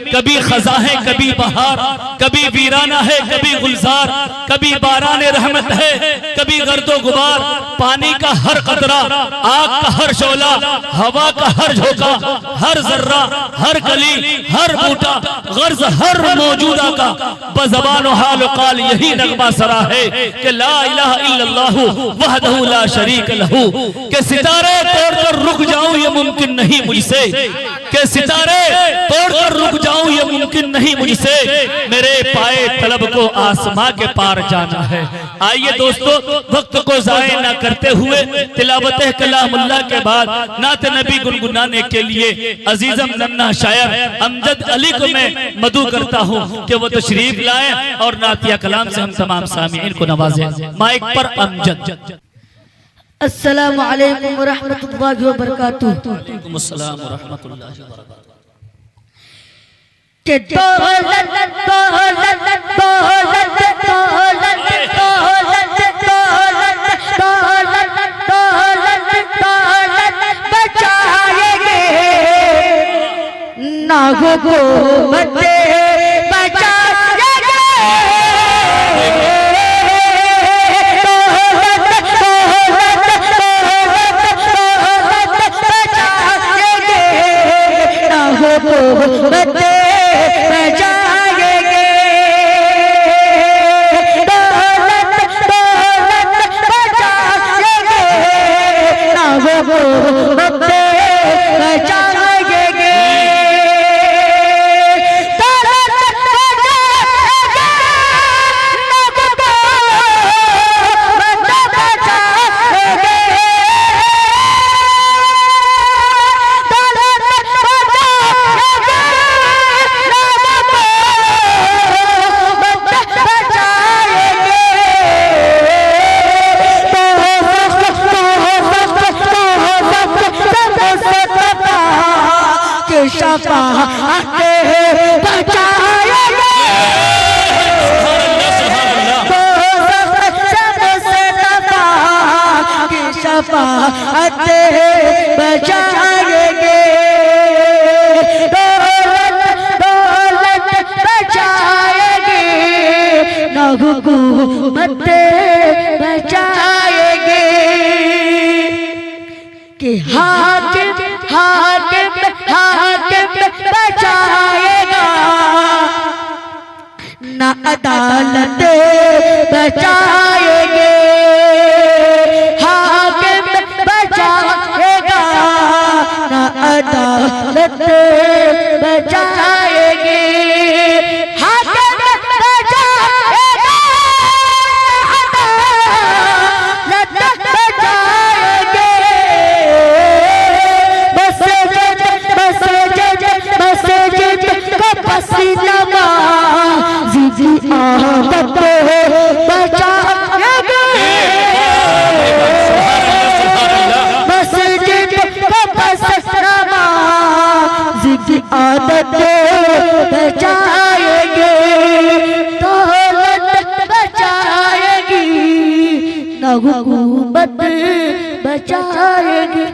कभी खजा है कभी बहार, कभी वीराना है कभी गुलजार, कभी बारान रहमत है कभी गर्दो गुबार। पानी का हर कतरा, आग का हर शोला, हवा का हर झोंका, हर जर्रा, हर कली, हर बूटा, गर्ज हर मौजूदा का बज़बान हाल काल यही नगमा सरा है कि ला इलाहा इल्लल्लाहु वहदहु ला शरीक लहू। के सितारे तोड़कर रुक जाऊं ये मुमकिन नहीं मुझसे, के सितारे तोड़कर रुक जाऊं ये मुमकिन नहीं मुझसे। मेरे पाए तलब को आसमां के पार जाना है। आइए दोस्तों, वक्त को जाया न करते हुए तिलावत कलामुल्लाह के बाद नात नबी गुनगुनाने के लिए अजीजम नन्ना शायर अमजद अली को मैं मदू करता हूं कि वो तशरीफ लाए और नातिया कलाम से हम तमाम सामीईन को नवाजें। माइक पर अमजद। अस्सलामु अलैकुम व रहमतुल्लाहि व बरकातुहू। वालेकुम अस्सलाम व रहमतुल्लाहि व बरकातुहू। के दौलत दौलत दौलत दौलत दौलत दौलत दौलत दौलत बचाएंगे ना हो बच्चे बचाएंगे दौलत दौलत बचाएंगे ना हुकूमत बचाएंगे कि हाकिम हाकिम हाकिम बचाएगा ना अदालत बचाएंगे। अदालत बचाएंगे हाकिम बचाएगा, अदालत बचाएंगे। मस्जिद को पसीना नमाज़ी आदत बचाएंगे। आदत बचाएंगे दौलत बचाएगी ना हुकूमत बचाएगी।